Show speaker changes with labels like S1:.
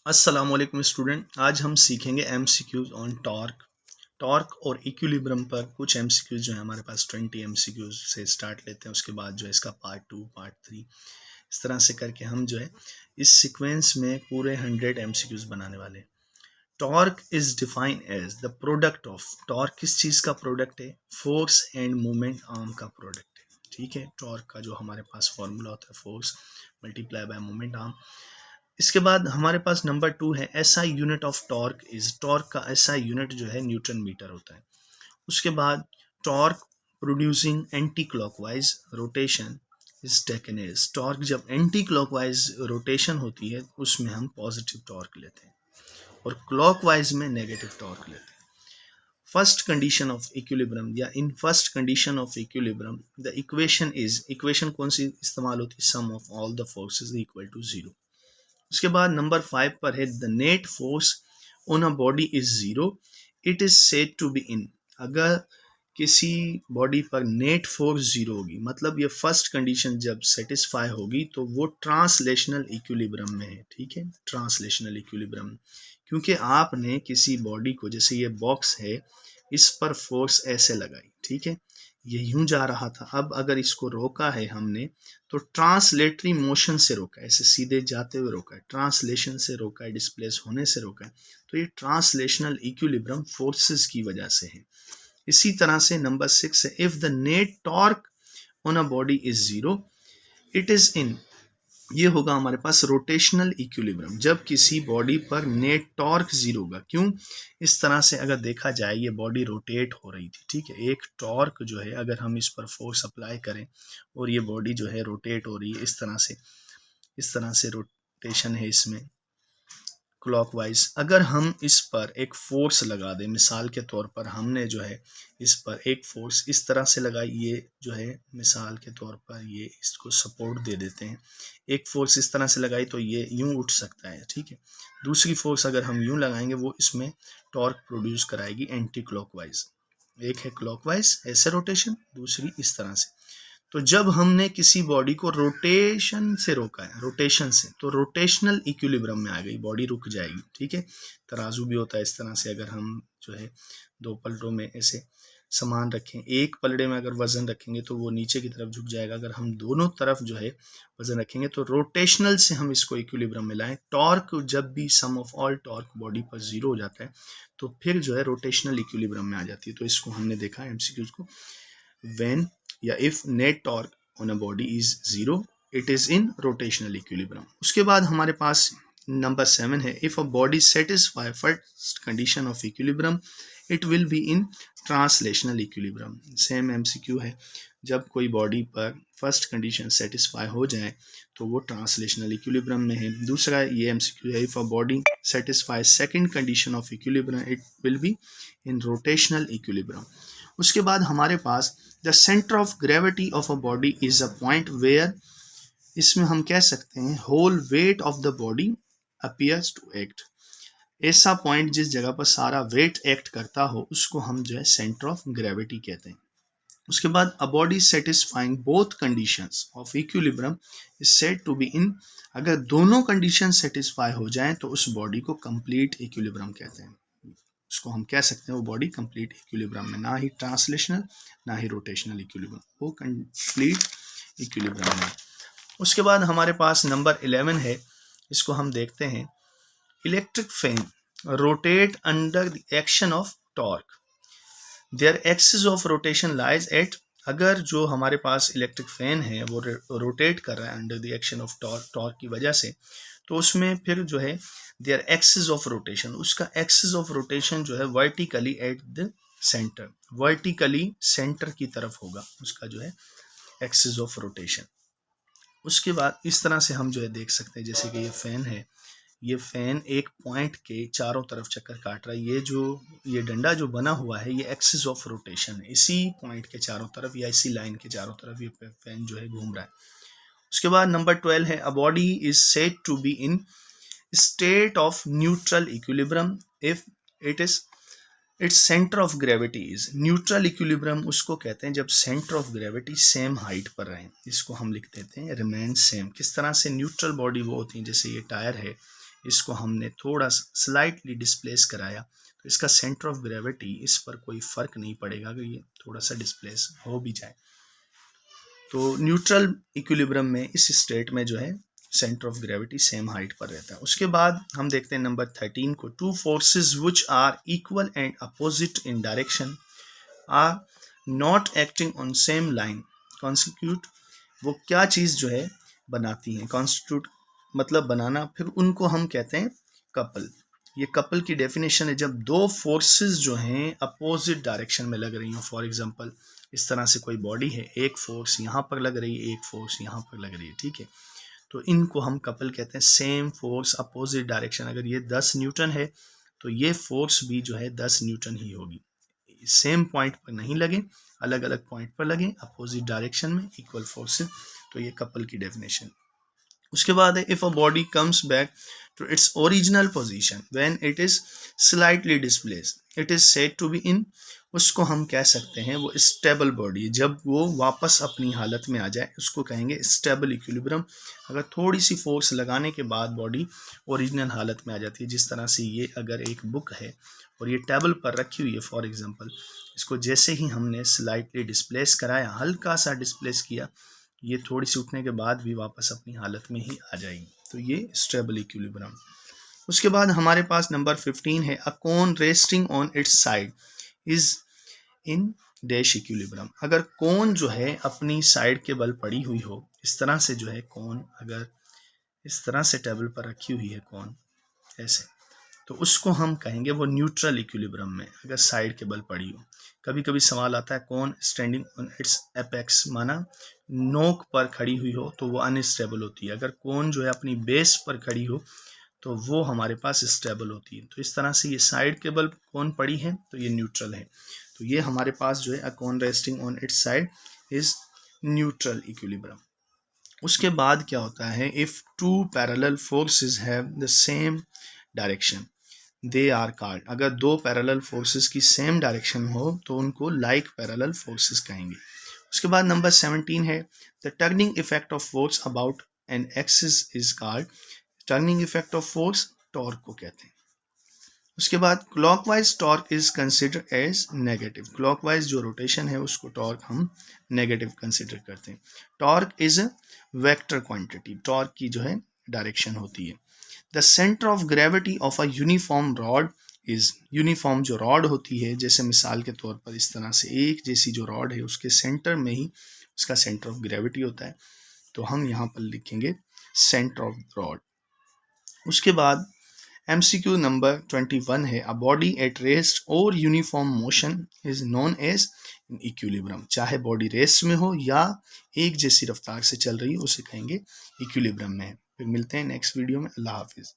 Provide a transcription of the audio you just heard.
S1: अस्सलाम वालेकुम स्टूडेंट। आज हम सीखेंगे एमसीक्यूज ऑन टॉर्क और इक्विलिब्रियम पर कुछ एमसीक्यूज जो है हमारे पास 20 एमसीक्यूज से स्टार्ट लेते हैं। उसके बाद जो है इसका पार्ट 2 पार्ट 3 इस तरह से करके हम जो है इस सीक्वेंस में पूरे 100 एमसीक्यूज बनाने वाले हैं। Torque is defined as the product of, torque किस चीज़ का प्रोडक्ट है? फोर्स एंड मोमेंट आर्म का प्रोडक्ट है। ठीक है, टॉर्क का जो हमारे पास फॉर्मूला होता है force multiply by moment arm. इसके बाद हमारे पास नंबर 2 है SI unit of torque is, torque का एसआई यूनिट जो है न्यूटन मीटर होता है। उसके बाद torque producing anti clockwise rotation is taken as, torque जब एंटी क्लॉकवाइज रोटेशन होती है उसमें हम पॉजिटिव टॉर्क लेते हैं और क्लॉकवाइज में नेगेटिव टॉर्क लेते हैं। फर्स्ट कंडीशन ऑफ इक्विलिब्रियम या in first condition of equilibrium the equation is, equation कौन सी इस्तेमाल होती है? Sum of all the forces equal to 0। उसके बाद नंबर 5 पर है the net force on a body is 0, it is said to be in. अगर किसी बॉडी पर नेट फोर्स 0 होगी, मतलब ये फर्स्ट कंडीशन जब सेटिस्फाई होगी तो वो ट्रांसलेशनल इक्विलिब्रियम में है। ठीक है, ट्रांसलेशनल इक्विलिब्रियम, क्योंकि आपने किसी बॉडी को, जैसे ये बॉक्स है, इस पर फोर्स ऐसे लगाई। ठीक है, ये यूं जा रहा था, अब अगर इसको रोका है हमने तो ट्रांसलेटरी मोशन से रोका है, ऐसे सीधे जाते हुए रोका है, ट्रांसलेशन से रोका है, डिस्प्लेस होने से रोका है। तो ये ट्रांसलेशनल इक्विलिब्रियम फोर्सेस की वजह से है। इसी तरह से नंबर 6 है if the net torque on a body is 0, it is in, ये होगा हमारे पास रोटेशनल इक्विलिब्रियम, जब किसी बॉडी पर नेट टॉर्क 0 होगा। क्यों? इस तरह से अगर देखा जाए ये बॉडी रोटेट हो रही थी। ठीक है, एक टॉर्क जो है अगर हम इस पर फोर्स अप्लाई करें और ये बॉडी जो है रोटेट हो रही है इस तरह से रोटेशन है इसमें क्लॉकवाइज। अगर हम इस पर एक फोर्स लगा दें, मिसाल के तौर पर हमने जो है इस पर एक फोर्स इस तरह से लगाई, ये जो है मिसाल के तौर पर ये इसको सपोर्ट दे देते हैं, एक फोर्स इस तरह से लगाई तो ये यूं उठ सकता है। ठीक है, दूसरी फोर्स अगर हम यूं लगाएंगे वो इसमें टॉर्क प्रोड्यूस कराएगी एंटी क्लॉकवाइज। एक है क्लॉकवाइज ऐसे रोटेशन, दूसरी इस तरह से। तो जब हमने किसी बॉडी को रोटेशन से रोका है, रोटेशन से, तो रोटेशनल इक्विलिब्रियम में आ गई, बॉडी रुक जाएगी। ठीक है, तराजू भी होता है इस तरह से, अगर हम जो है दो पलटों में ऐसे सामान रखें, एक पलड़े में अगर वजन रखेंगे तो वो नीचे की तरफ झुक जाएगा, अगर हम दोनों तरफ जो है वजन रखेंगे तो रोटेशनल से हम इसको इक्विलिब्रियम में लाएं। टॉर्क जब भी सम ऑफ ऑल टॉर्क बॉडी पर 0 हो जाता है तो फिर जो है रोटेशनल इक्विलिब्रियम में आ जाती है। तो इसको हमने देखा एमसीक्यूज को, व्हेन या if net torque on a body is 0, it is in rotational equilibrium. उसके बाद हमारे पास नंबर 7 है if a body satisfy first condition of equilibrium, it will be in translational equilibrium. Same MCQ है, जब कोई बॉडी पर फर्स्ट कंडीशन सेटिस्फाई हो जाए तो वो ट्रांसलेशनल इक्विलिब्रियम में है। दूसरा ये एमसीक्यू है if a body satisfy second condition of equilibrium, it will be in rotational equilibrium. उसके बाद हमारे पास the centre of gravity of a body is a point where, इसमें हम कह सकते हैं whole weight of the body appears to act, ऐसा पॉइंट जिस जगह पर सारा वेट एक्ट करता हो उसको हम जो है सेंटर ऑफ ग्रेविटी कहते हैं। उसके बाद a body satisfying both conditions of equilibrium is said to be in, अगर दोनों कंडीशन सेटिस्फाई हो जाएं तो उस बॉडी को कंप्लीट इक्विलिब्रियम कहते हैं। उसको हम कह सकते हैं वो बॉडी कंप्लीट इक्विलिब्रियम में, ना ही ट्रांसलेशनल ना ही रोटेशनल इक्विलिब्रियम, वो कंप्लीट इक्विलिब्रियम में। उसके बाद हमारे पास नंबर 11 है, इसको हम देखते हैं। Electric fan rotate under the action of torque, their axis of rotation lies at, अगर जो हमारे पास इलेक्ट्रिक फैन है वो रोटेट कर रहा है under the action of torque, torque की वजह से, तो उसमें फिर जो है देयर एक्सिस ऑफ रोटेशन, उसका एक्सिस ऑफ रोटेशन जो है vertically at the centre, vertically centre की तरफ होगा उसका जो है एक्सिस ऑफ रोटेशन। उसके बाद इस तरह से हम जो है देख सकते हैं, जैसे कि ये फैन है, ये फैन एक पॉइंट के चारों तरफ चक्कर काट रहा है, ये डंडा जो बना हुआ है ये एक्सिस ऑफ रोटेशन है, इसी पॉइंट के चारों तरफ या इसी लाइन के चारों तरफ ये फैन जो है घूम रहा है। उसके बाद नंबर 12 है a body is said to be in state of neutral equilibrium if it is its centre of gravity is, neutral equilibrium उसको कहते हैं जब centre of gravity same height पर रहे, इसको हम लिख देते हैं रिमेन सेम। किस तरह से न्यूट्रल बॉडी वो होती है, जैसे ये टायर है, इसको हमने थोड़ा स्लाइटली डिस्प्लेस कराया तो इसका सेंटर ऑफ ग्रेविटी इस पर कोई फ़र्क नहीं पड़ेगा अगर ये थोड़ा सा डिस्प्लेस हो भी जाए। तो न्यूट्रल इक्विलिब्रियम में इस स्टेट में जो है centre of gravity same height पर रहता है। उसके बाद हम देखते हैं नंबर 13 को, two forces which are equal and opposite in direction are not acting on same line constitute. वो क्या चीज़ जो है बनाती हैं, कॉन्स्टिट्यूट मतलब बनाना, फिर उनको हम कहते हैं कपल। ये कपल की डेफिनेशन है जब दो फोर्सेस जो हैं अपोजिट डायरेक्शन में लग रही हो। फॉर एग्जांपल इस तरह से कोई बॉडी है, एक फोर्स यहाँ पर लग रही है, एक फोर्स यहाँ पर लग रही है, ठीक है, तो इनको हम कपल कहते हैं। सेम फोर्स अपोजिट डायरेक्शन, अगर ये 10 न्यूटन है तो ये फोर्स भी जो है 10 न्यूटन ही होगी। सेम पॉइंट पर नहीं लगे, अलग अलग पॉइंट पर लगे अपोजिट डायरेक्शन में, इक्वल फोर्सेस, तो ये कपल की डेफिनेशन। उसके बाद है if a body comes back to its original position when it is slightly displaced it is said to be in. उसको हम कह सकते हैं वो स्टेबल बॉडी, जब वो वापस अपनी हालत में आ जाए उसको कहेंगे स्टेबल इक्विलिब्रियम। अगर थोड़ी सी फोर्स लगाने के बाद बॉडी ओरिजिनल हालत में आ जाती है, जिस तरह से ये अगर एक बुक है और ये टेबल पर रखी हुई है फॉर एग्जांपल, इसको जैसे ही हमने स्लाइटली डिस्प्लेस कराया, हल्का सा डिस्प्लेस किया, ये थोड़ी सी उठने के बाद भी वापस अपनी हालत में ही आ जाएगी, तो ये स्टेबल इक्विलिब्रियम। उसके बाद हमारे पास नंबर 15 है, a cone resting on its side is in dash equilibrium. अगर कोन जो है अपनी साइड के बल पड़ी हुई हो, इस तरह से जो है कोन अगर इस तरह से टेबल पर रखी हुई है कोन ऐसे, तो उसको हम कहेंगे वो न्यूट्रल इक्विलिब्रियम में, अगर साइड के बल पड़ी हो। कभी कभी सवाल आता है कौन स्टैंडिंग ऑन इट्स एपेक्स, माना नोक पर खड़ी हुई हो तो वो अनस्टेबल होती है। अगर कौन जो है अपनी बेस पर खड़ी हो तो वो हमारे पास स्टेबल होती है। तो इस तरह से ये साइड के बल कौन पड़ी है तो ये न्यूट्रल है। तो ये हमारे पास जो है a cone resting on its side is neutral equilibrium. उसके बाद क्या होता है, if two parallel forces have the same direction they are called. अगर दो पैरेलल फोर्सेस की सेम डायरेक्शन हो तो उनको लाइक पैरेलल फोर्सेस कहेंगे। उसके बाद नंबर 17 है, the turning effect of force about an axis is called. Turning effect of force torque को कहते हैं। उसके बाद clockwise torque is considered as negative. Clockwise जो रोटेशन है उसको टॉर्क हम नेगेटिव कंसिडर करते हैं। Torque is vector quantity, torque की जो है डायरेक्शन होती है। The centre of gravity of a uniform rod is, uniform जो रॉड होती है, जैसे मिसाल के तौर पर इस तरह से एक जैसी जो रॉड है उसके सेंटर में ही उसका सेंटर ऑफ ग्रेविटी होता है, तो हम यहाँ पर लिखेंगे सेंटर ऑफ रॉड। उसके बाद MCQ नंबर 21 है, अ बॉडी एट रेस्ट और uniform motion is known as equilibrium. चाहे बॉडी रेस्ट में हो या एक जैसी रफ्तार से चल रही हो उसे कहेंगे इक्विलिब्रियम में। फिर मिलते हैं नेक्स्ट वीडियो में। अल्लाह हाफिज।